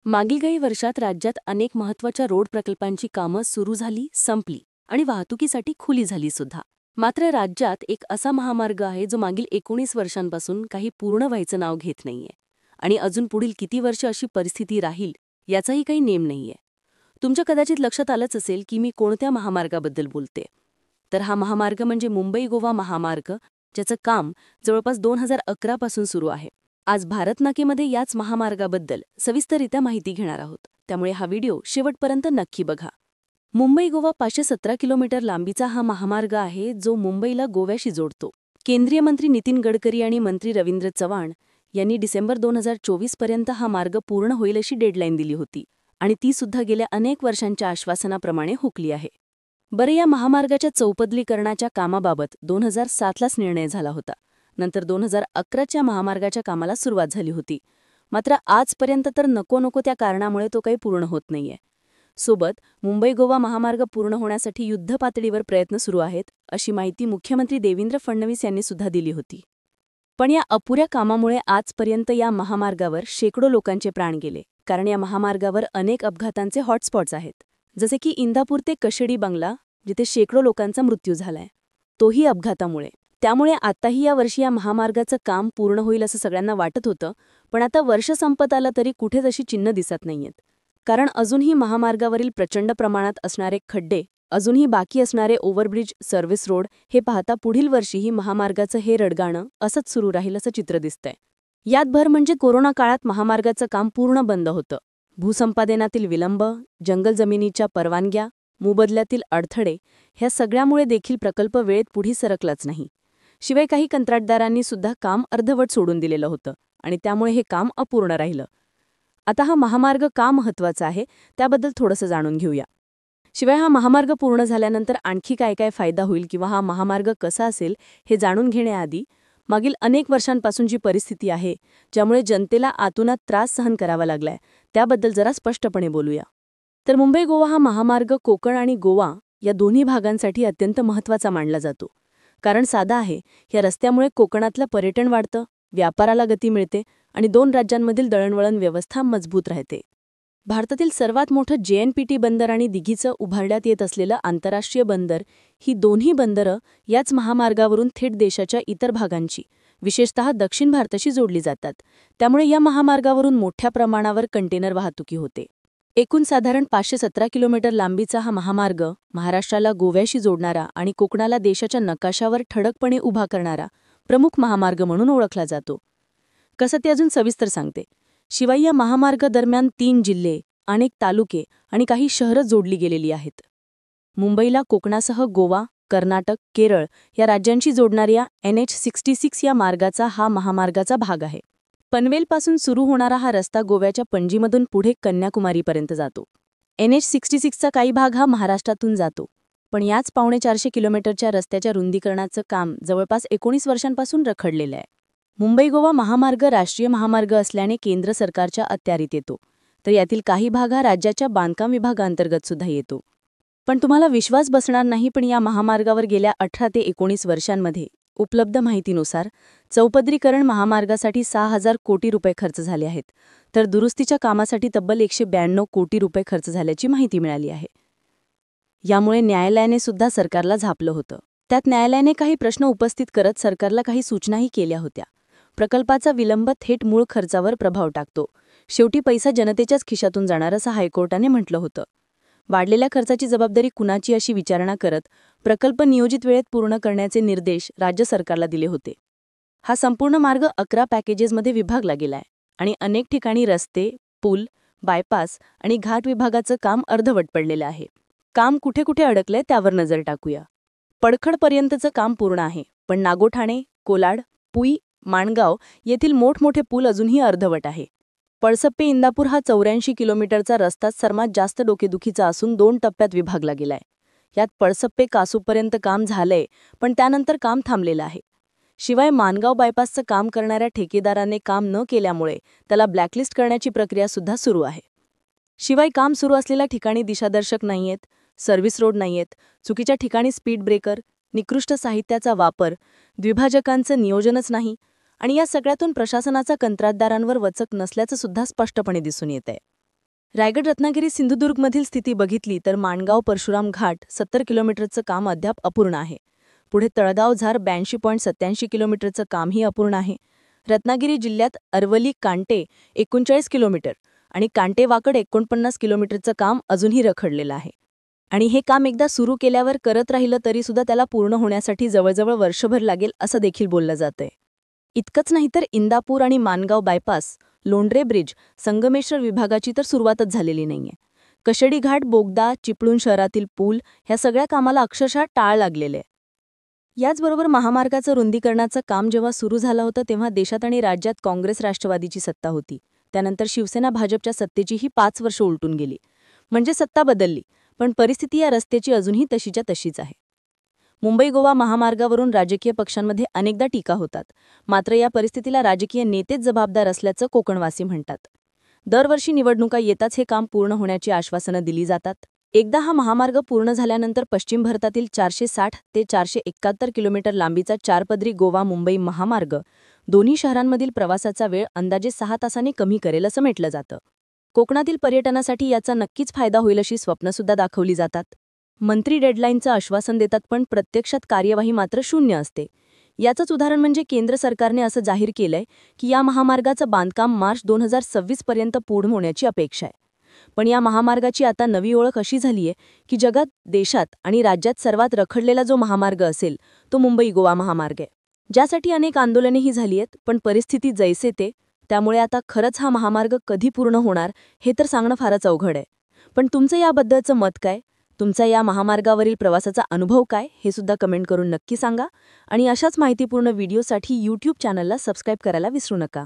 मागील काही वर्षात राज्यात अनेक महत्त्वाच्या रोड प्रकल्पांची कामं सुरू झाली, संपली आणि वाहतुकीसाठी खुली झाली सुद्धा. मात्र राज्यात एक असा महामार्ग आहे जो मागील 19 वर्षांपासून काही पूर्ण व्हायचं नाव घेत नाहीये आणि अजून पुढील किती वर्ष अशी परिस्थिती राहील याचाही काही नेम नाहीये. तुमच्या कदाचित लक्षात आलंच असेल की मी कोणत्या महामार्गाबद्दल बोलते. तर हा महामार्ग म्हणजे मुंबई गोवा महामार्ग, ज्याचं काम जवळपास 2011 पासून सुरू आहे. आज भारत नाकेमध्ये याच महामार्गाबद्दल सविस्तररित्या माहिती घेणार आहोत, त्यामुळे हा व्हिडिओ शेवटपर्यंत नक्की बघा. मुंबई गोवा 517 किलोमीटर लांबीचा हा महामार्ग आहे जो मुंबईला गोव्याशी जोडतो. केंद्रीय मंत्री नितीन गडकरी आणि मंत्री रवींद्र चव्हाण यांनी डिसेंबर 2024 पर्यंत हा मार्ग पूर्ण होईल अशी डेडलाईन दिली होती आणि ती सुद्धा गेल्या अनेक वर्षांच्या आश्वासनाप्रमाणे हुकली आहे. बरं, या महामार्गाच्या चौपदरीकरणाच्या कामाबाबत 2007लाच निर्णय झाला होता. नंतर 2011च्या महामार्गाच्या कामाला सुरुवात झाली होती. मात्र आजपर्यंत तर नको त्या कारणामुळे तो काही पूर्ण होत नाहीये. सोबत मुंबई गोवा महामार्ग पूर्ण होण्यासाठी युद्धपातळीवर प्रयत्न सुरू आहेत, अशी माहिती मुख्यमंत्री देवेंद्र फडणवीस यांनी सुद्धा दिली होती. पण या अपुऱ्या कामामुळे आजपर्यंत या महामार्गावर शेकडो लोकांचे प्राण गेले, कारण या महामार्गावर अनेक अपघातांचे हॉटस्पॉट्स आहेत. जसे की इंदापूर ते कशेडी बंगला, जिथे शेकडो लोकांचा मृत्यू झालाय, तोही अपघातामुळे. त्यामुळे आताही या वर्षी या महामार्गाचं काम पूर्ण होईल असं सगळ्यांना वाटत होतं, पण आता वर्ष संपत आलं तरी कुठेच अशी चिन्ह दिसत नाहीयेत. कारण अजूनही महामार्गावरील प्रचंड प्रमाणात असणारे खड्डे, अजूनही बाकी असणारे ओव्हरब्रिज, सर्व्हिस रोड हे पाहता पुढील वर्षीही महामार्गाचं हे रडगाणं असंच सुरू राहील असं चित्र दिसतंय. यात भर म्हणजे कोरोना काळात महामार्गाचं काम पूर्ण बंद होतं. भूसंपादनातील विलंब, जंगल जमिनीच्या परवानग्या, मोबदल्यातील अडथळे ह्या सगळ्यामुळे देखील प्रकल्प वेळेत पुढे सरकलाच नाही. शिवाय काही कंत्राटदारांनी सुद्धा काम अर्धवट सोडून दिलेलं होतं आणि त्यामुळे हे काम अपूर्ण राहिलं. आता हा महामार्ग का महत्त्वाचा आहे त्याबद्दल थोडंसं जाणून घेऊया. शिवाय हा महामार्ग पूर्ण झाल्यानंतर आणखी काय काय फायदा होईल किंवा हा महामार्ग कसा असेल हे जाणून घेण्याआधी मागील अनेक वर्षांपासून जी परिस्थिती आहे, ज्यामुळे जनतेला आतुनात त्रास सहन करावा लागलाय, त्याबद्दल जरा स्पष्टपणे बोलूया. तर मुंबई गोवा हा महामार्ग कोकण आणि गोवा या दोन्ही भागांसाठी अत्यंत महत्त्वाचा मानला जातो. कारण साधं आहे, या रस्त्यामुळे कोकणातलं पर्यटन वाढतं, व्यापाराला गती मिळते आणि दोन राज्यांमधील दळणवळण व्यवस्था मजबूत राहते. भारतातील सर्वात मोठं JNPT बंदर आणि दिघीचं उभारण्यात येत असलेलं आंतरराष्ट्रीय बंदर ही दोन्ही बंदरं याच महामार्गावरून थेट देशाच्या इतर भागांची, विशेषतः दक्षिण भारताशी जोडली जातात. त्यामुळे या महामार्गावरून मोठ्या प्रमाणावर कंटेनर वाहतुकी होते. एकूण साधारण 517 किलोमीटर लांबीचा हा महामार्ग महाराष्ट्राला गोव्याशी जोडणारा आणि कोकणाला देशाच्या नकाशावर ठळकपणे उभा करणारा प्रमुख महामार्ग म्हणून ओळखला जातो. कसं ते अजून सविस्तर सांगते. शिवाय या महामार्ग दरम्यान 3 जिल्हे, अनेक तालुके आणि काही शहरं जोडली गेलेली आहेत. मुंबईला कोकणासह गोवा, कर्नाटक, केरळ या राज्यांशी जोडणाऱ्या NH66 या मार्गाचा हा महामार्गाचा भाग आहे. पनवेलपासून सुरू होणारा हा रस्ता गोव्याच्या पणजीमधून पुढे कन्याकुमारीपर्यंत जातो. NH66चा काही भाग हा महाराष्ट्रातून जातो. पण याच 450 किलोमीटरच्या रस्त्याच्या रुंदीकरणाचं काम जवळपास 19 वर्षांपासून रखडलेलं आहे. मुंबई गोवा महामार्ग राष्ट्रीय महामार्ग असल्याने केंद्र सरकारच्या अखत्यारीत येतो, तर यातील काही भाग हा राज्याच्या बांधकाम विभागाअंतर्गत सुद्धा येतो. पण तुम्हाला विश्वास बसणार नाही, पण या महामार्गावर गेल्या 18 ते 19 वर्षांमध्ये उपलब्ध माहितीनुसार चौपदरीकरण महामार्गासाठी 6,000 कोटी रुपये खर्च झाले आहेत, तर दुरुस्तीच्या कामासाठी तब्बल 192 कोटी रुपये खर्च झाल्याची माहिती मिळाली आहे. यामुळे न्यायालयाने सुद्धा सरकारला झापलं होतं. त्यात न्यायालयाने काही प्रश्न उपस्थित करत सरकारला काही सूचनाही केल्या होत्या. प्रकल्पाचा विलंब थेट मूळ खर्चावर प्रभाव टाकतो. शेवटी पैसा जनतेच्याच खिशातून जाणार असं हायकोर्टाने म्हटलं होतं. वाढलेल्या खर्चाची जबाबदारी कुणाची अशी विचारणा करत प्रकल्प नियोजित वेळेत पूर्ण करण्याचे निर्देश राज्य सरकारला दिले होते. हा संपूर्ण मार्ग 11 पॅकेजेसमध्ये विभागला गेलाय आणि अनेक ठिकाणी रस्ते, पूल, बायपास आणि घाट विभागाचं काम अर्धवट पडलेलं आहे. काम कुठे कुठे अडकलंय त्यावर नजर टाकूया. पडखडपर्यंतचं काम पूर्ण आहे, पण नागोठाणे, कोलाड, पुई, माणगाव येथील मोठमोठे पूल अजूनही अर्धवट आहे. पळसप्पे इंदापूर हा 84 किलोमीटरचा रस्ता सर्वात जास्त डोकेदुखीचा असून 2 टप्प्यात विभागला गेलाय. यात पळसप्पे कासूपर्यंत काम झालंय, पण त्यानंतर काम थांबलेलं आहे. शिवाय माणगाव बायपासचं काम करणाऱ्या ठेकेदाराने काम न केल्यामुळे त्याला ब्लॅकलिस्ट करण्याची प्रक्रिया सुद्धा सुरू आहे. शिवाय काम सुरू असलेल्या ठिकाणी दिशादर्शक नाहीयेत, सर्व्हिस रोड नाहीयेत, चुकीच्या ठिकाणी स्पीड ब्रेकर, निकृष्ट साहित्याचा वापर, द्विभाजकांचं नियोजनच नाही आणि या सगळ्यातून प्रशासनाचा कंत्राटदारांवर वचक नसल्याचं सुद्धा स्पष्टपणे दिसून येतंय. रायगड रत्नागिरी सिंधुदुर्गमधील स्थिती बघितली तर माणगाव परशुराम घाट 70 किलोमीटरचं काम अद्याप अपूर्ण आहे. पुढे तळगाव झार 82.87 किलोमीटरचं कामही अपूर्ण आहे. रत्नागिरी जिल्ह्यात अरवली कांटे 39 किलोमीटर आणि कांटे वाकड 49 किलोमीटरचं काम अजूनही रखडलेलं आहे. आणि हे काम एकदा सुरू केल्यावर करत राहिलं तरीसुद्धा त्याला पूर्ण होण्यासाठी जवळजवळ वर्षभर लागेल असं देखील बोललं जातंय. इतकंच नाही तर इंदापूर आणि माणगाव बायपास, लोंढरे ब्रिज, संगमेश्वर विभागाची तर सुरुवातच झालेली नाहीये. कशेडी घाट, बोगदा, चिपळूण शहरातील पूल ह्या सगळ्या कामाला अक्षरशः टाळ लागलेले. याचबरोबर महामार्गाचं रुंदीकरणाचं काम जेव्हा सुरू झालं होतं तेव्हा देशात आणि राज्यात काँग्रेस राष्ट्रवादीची सत्ता होती. त्यानंतर शिवसेना भाजपच्या सत्तेचीही 5 वर्ष उलटून गेली. म्हणजे सत्ता बदलली, पण परिस्थिती या रस्त्याची अजूनही तशीच्या तशीच आहे. मुंबई गोवा महामार्गावरून राजकीय पक्षांमध्ये अनेकदा टीका होतात. मात्र या परिस्थितीला राजकीय नेतेच जबाबदार असल्याचं कोकणवासी म्हणतात. दरवर्षी निवडणुका येताच हे काम पूर्ण होण्याची आश्वासनं दिली जातात. एकदा हा महामार्ग पूर्ण झाल्यानंतर पश्चिम भारतातील 460 ते 471 किलोमीटर लांबीचा 4पदरी गोवा मुंबई महामार्ग दोन्ही शहरांमधील प्रवासाचा वेळ अंदाजे 6 तासांनी कमी करेल असं म्हटलं जातं. कोकणातील पर्यटनासाठी याचा नक्कीच फायदा होईल अशी स्वप्नसुद्धा दाखवली जातात. मंत्री डेडलाईनचं आश्वासन देतात पण प्रत्यक्षात कार्यवाही मात्र शून्य असते. याचंच उदाहरण म्हणजे केंद्र सरकारने असं जाहीर केलंय की या महामार्गाचं बांधकाम मार्च 2026 पर्यंत पूर्ण होण्याची अपेक्षा आहे. पण या महामार्गाची आता नवी ओळख अशी झालीय की जगात, देशात आणि राज्यात सर्वात रखडलेला जो महामार्ग असेल तो मुंबई गोवा महामार्ग आहे, ज्यासाठी अनेक आंदोलनेही झाली आहेत. पण परिस्थिती जैसे ते, त्यामुळे आता खरंच हा महामार्ग कधी पूर्ण होणार हे तर सांगणं फारच अवघड आहे. पण तुमचं याबद्दलचं मत काय? तुमचा या महामार्गावरील प्रवासाचा अनुभव काय हे सुद्धा कमेंट करून नक्की सांगा. आणि अशाच माहितीपूर्ण व्हिडिओसाठी YouTube चॅनलला सबस्क्राईब करायला विसरू नका.